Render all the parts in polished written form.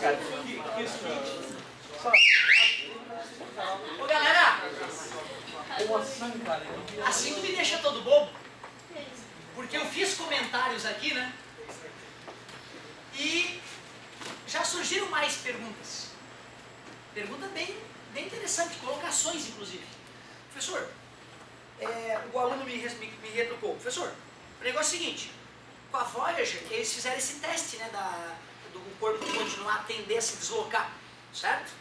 cara. Ô galera, assim que me deixa todo bobo, porque eu fiz comentários aqui, né? E já surgiram mais perguntas. Pergunta bem interessante, colocações inclusive. Professor, o aluno me retrucou. Professor, o negócio é o seguinte, com a Voyager eles fizeram esse teste, né, do corpo continuar a tender a se deslocar, certo?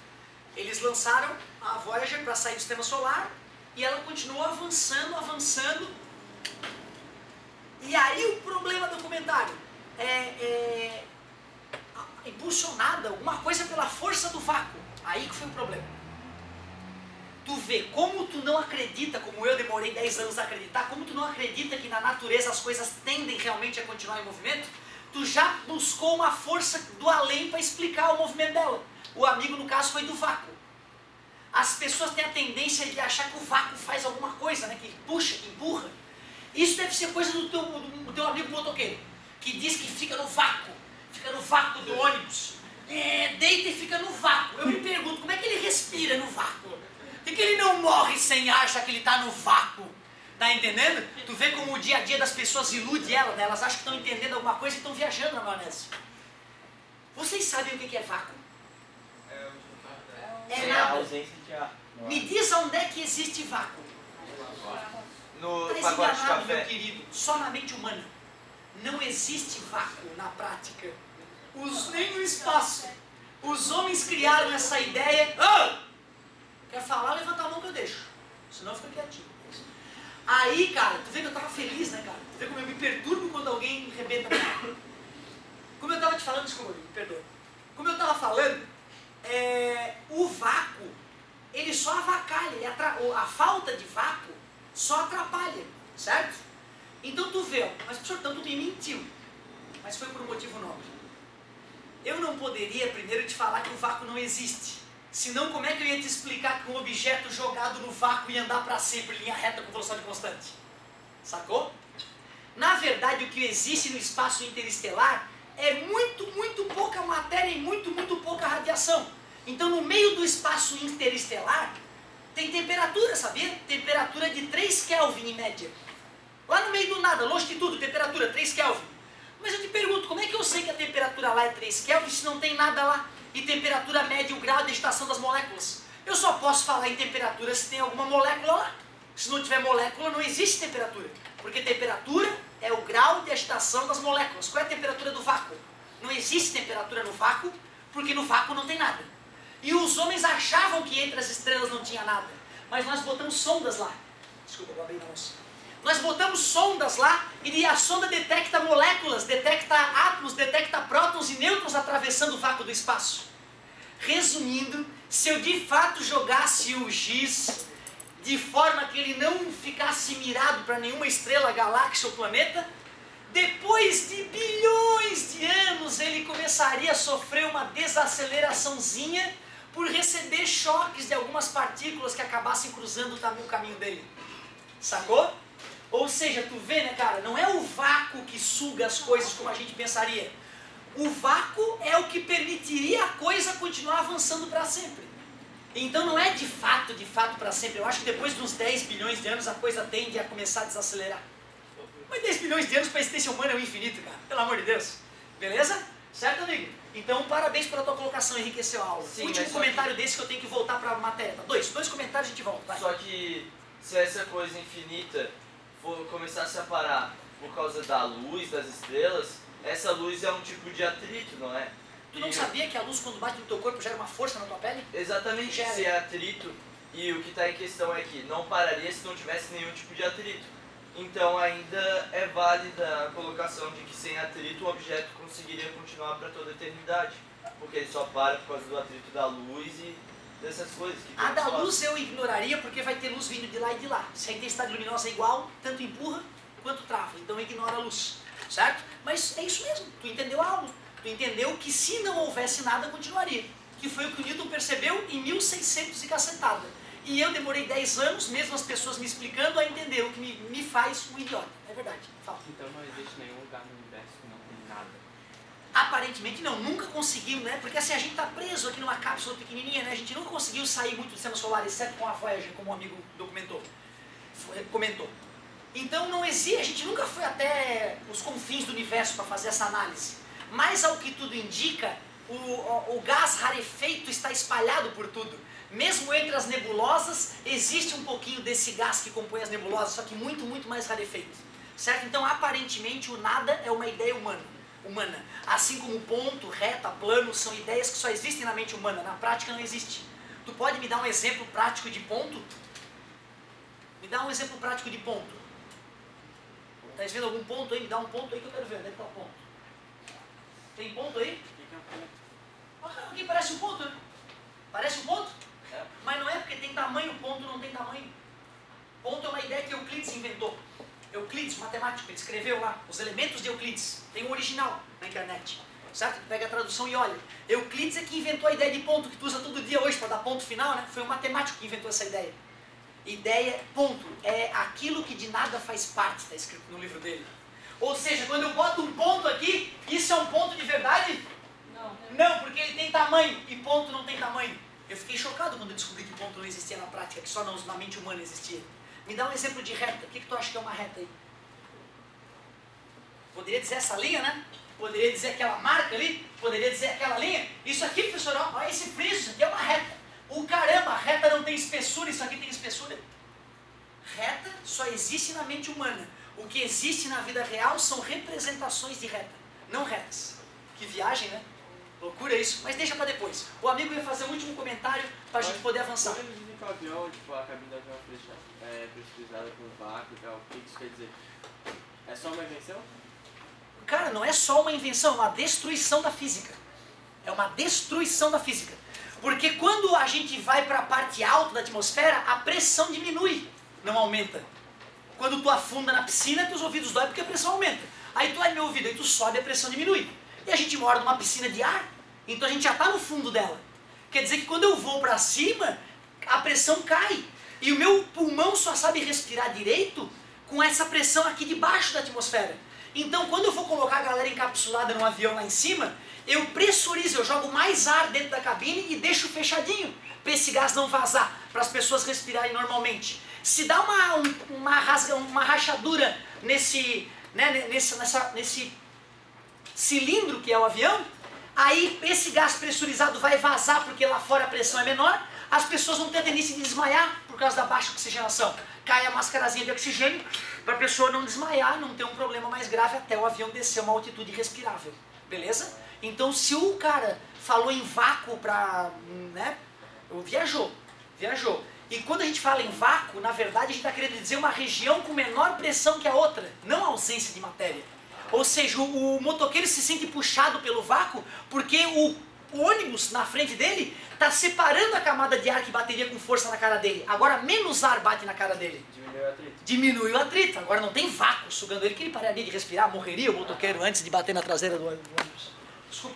Eles lançaram a Voyager para sair do sistema solar e ela continuou avançando. E aí o problema do comentário é impulsionada alguma coisa pela força do vácuo. Aí que foi o problema. Tu vê como tu não acredita, como eu demorei 10 anos a acreditar, como tu não acredita que na natureza as coisas tendem realmente a continuar em movimento, tu já buscou uma força do além para explicar o movimento dela. O amigo, no caso, foi do vácuo. As pessoas têm a tendência de achar que o vácuo faz alguma coisa, né? Que puxa, que empurra. Isso deve ser coisa do teu amigo motoqueiro, que diz que fica no vácuo do ônibus. Deita e fica no vácuo. Eu me pergunto, como é que ele respira no vácuo? Por que ele não morre sem ar, já que ele está no vácuo? Tá entendendo? Tu vê como o dia a dia das pessoas ilude ela, né? Elas acham que estão entendendo alguma coisa e estão viajando na maionese. Vocês sabem o que é vácuo? É nada. Ausência de ar. Me diz onde é que existe vácuo. No Tá pacote de enganado, meu café. querido. Só na mente humana. Não existe vácuo na prática. Nem no espaço. Os homens criaram essa ideia. Quer falar? Levanta a mão que eu deixo. Senão fica quietinho. Aí, cara, tu vê que eu tava feliz, né, cara? Tu vê como eu me perturbo quando alguém rebenta a mão. Como eu tava te falando, desculpa, me perdoa. Como eu tava falando, o vácuo, ele só avacalha. A falta de vácuo só atrapalha, certo? Então tu vê, mas professor, tanto tu me mentiu. Mas foi por um motivo nobre. Eu não poderia primeiro te falar que o vácuo não existe. Senão, como é que eu ia te explicar que um objeto jogado no vácuo ia andar para sempre em linha reta com velocidade constante? Sacou? Na verdade, o que existe no espaço interestelar é muito pouca matéria e muito pouca radiação. Então, no meio do espaço interestelar, tem temperatura, sabia? Temperatura de 3 Kelvin em média. Lá no meio do nada, longe de tudo, temperatura 3 Kelvin. Mas eu te pergunto, como é que eu sei que a temperatura lá é 3 Kelvin se não tem nada lá? E temperatura média, o grau de agitação das moléculas. Eu só posso falar em temperatura se tem alguma molécula lá. Se não tiver molécula, não existe temperatura. Porque temperatura é o grau de agitação das moléculas. Qual é a temperatura do vácuo? Não existe temperatura no vácuo, porque no vácuo não tem nada. E os homens achavam que entre as estrelas não tinha nada. Mas nós botamos sondas lá. Desculpa, babei na moça. Nós botamos sondas lá e a sonda detecta moléculas, detecta átomos, detecta prótons e nêutrons atravessando o vácuo do espaço. Resumindo, se eu de fato jogasse o giz de forma que ele não ficasse mirado para nenhuma estrela, galáxia ou planeta, depois de bilhões de anos ele começaria a sofrer uma desaceleraçãozinha por receber choques de algumas partículas que acabassem cruzando o caminho dele. Sacou? Ou seja, tu vê, né, cara, não é o vácuo que suga as coisas como a gente pensaria. O vácuo é o que permitiria a coisa continuar avançando para sempre. Então não é de fato para sempre. Eu acho que depois de uns 10 bilhões de anos a coisa tende a começar a desacelerar. Mas 10 bilhões de anos para a existência humana é o infinito, cara. Pelo amor de Deus. Beleza? Certo, amigo? Então, parabéns pela tua colocação, enriqueceu a aula. Sim, último comentário desse que eu tenho que voltar para a matéria. Tá? Dois comentários a gente volta. Vai. Só que se essa coisa infinita for começar a se separar por causa da luz, das estrelas, essa luz é um tipo de atrito, não é? Tu não sabia que a luz, quando bate no teu corpo, gera uma força na tua pele? Exatamente, Gera. se é atrito, e o que está em questão é que não pararia se não tivesse nenhum tipo de atrito. Então ainda é válida a colocação de que sem atrito o objeto conseguiria continuar para toda a eternidade, porque ele só para por causa do atrito da luz e dessas coisas. A da luz eu ignoraria porque vai ter luz vindo de lá e de lá. Se a intensidade luminosa é igual, tanto empurra quanto trava. Então ignora a luz, certo? Mas é isso mesmo, tu entendeu algo. Tu entendeu que se não houvesse nada, continuaria. Que foi o que o Newton percebeu em 1600 e cacetada. E eu demorei 10 anos, mesmo as pessoas me explicando, a entender o que me faz um idiota. É verdade, fala. Então não existe nenhum lugar no universo que não tem nada. Aparentemente não, nunca conseguimos, né? Porque assim, a gente está preso aqui numa cápsula pequenininha, né? A gente nunca conseguiu sair muito do sistema solar, exceto com a Voyager, como o amigo comentou. Então não existe, a gente nunca foi até os confins do universo para fazer essa análise. Mas ao que tudo indica, o gás rarefeito está espalhado por tudo. Mesmo entre as nebulosas, existe um pouquinho desse gás que compõe as nebulosas, só que muito, muito mais rarefeito. Certo? Então, aparentemente, o nada é uma ideia humana. Assim como ponto, reta, plano, são ideias que só existem na mente humana. Na prática não existe. Tu pode me dar um exemplo prático de ponto? Me dá um exemplo prático de ponto. Tá vendo algum ponto aí? Me dá um ponto aí que eu quero ver. Onde é que tá o ponto? Tem ponto aí? Aqui parece um ponto, né? Parece um ponto? É. Mas não é porque tem tamanho, ponto não tem tamanho. Ponto é uma ideia que Euclides inventou. Euclides, matemático, ele escreveu lá os elementos de Euclides. Tem um original na internet. Certo? Pega a tradução e olha. Euclides é que inventou a ideia de ponto, que tu usa todo dia hoje para dar ponto final, né? Foi um matemático que inventou essa ideia. Ideia, ponto, é aquilo que de nada faz parte, está escrito no livro dele. Ou seja, quando eu boto um ponto aqui, isso é um ponto de verdade? Não, porque ele tem tamanho e ponto não tem tamanho. Eu fiquei chocado quando eu descobri que ponto não existia na prática, que só na mente humana existia. Me dá um exemplo de reta. O que tu acha que é uma reta aí? Poderia dizer essa linha, né? Poderia dizer aquela marca ali? Poderia dizer aquela linha? Isso aqui, professor, olha esse friso, isso aqui é uma reta. Caramba, reta não tem espessura, isso aqui tem espessura. Reta só existe na mente humana. O que existe na vida real são representações de reta, não retas. Que viagem, né? Loucura isso, mas deixa pra depois. O amigo ia fazer o último comentário pra gente poder avançar. Quando eles dizem que o avião, tipo, a cabine do avião é pressurizada com vácuo e tal, o que isso quer dizer? É só uma invenção? Cara, não é só uma invenção, é uma destruição da física. É uma destruição da física. Porque quando a gente vai para a parte alta da atmosfera, a pressão diminui, não aumenta. Quando tu afunda na piscina, teus ouvidos doem porque a pressão aumenta. Aí tu, ai meu ouvido, aí tu sobe, a pressão diminui. E a gente mora numa piscina de ar, então a gente já está no fundo dela. Quer dizer que quando eu vou para cima, a pressão cai. E o meu pulmão só sabe respirar direito com essa pressão aqui debaixo da atmosfera. Então quando eu vou colocar a galera encapsulada num avião lá em cima, eu pressurizo, eu jogo mais ar dentro da cabine e deixo fechadinho, para esse gás não vazar, para as pessoas respirarem normalmente. Se dá uma rachadura nesse cilindro que é o avião, aí esse gás pressurizado vai vazar porque lá fora a pressão é menor, as pessoas vão ter a tendência de desmaiar por causa da baixa oxigenação. Cai a mascarazinha de oxigênio para a pessoa não desmaiar, não ter um problema mais grave até o avião descer a uma altitude respirável. Beleza? Então se o cara falou em vácuo para... né? Viajou. E quando a gente fala em vácuo, na verdade a gente está querendo dizer uma região com menor pressão que a outra, não ausência de matéria. Ou seja, o motoqueiro se sente puxado pelo vácuo porque o ônibus na frente dele está separando a camada de ar que bateria com força na cara dele. Agora menos ar bate na cara dele. Diminui o atrito. Agora não tem vácuo sugando ele, que ele pararia de respirar, morreria o motoqueiro antes de bater na traseira do ônibus.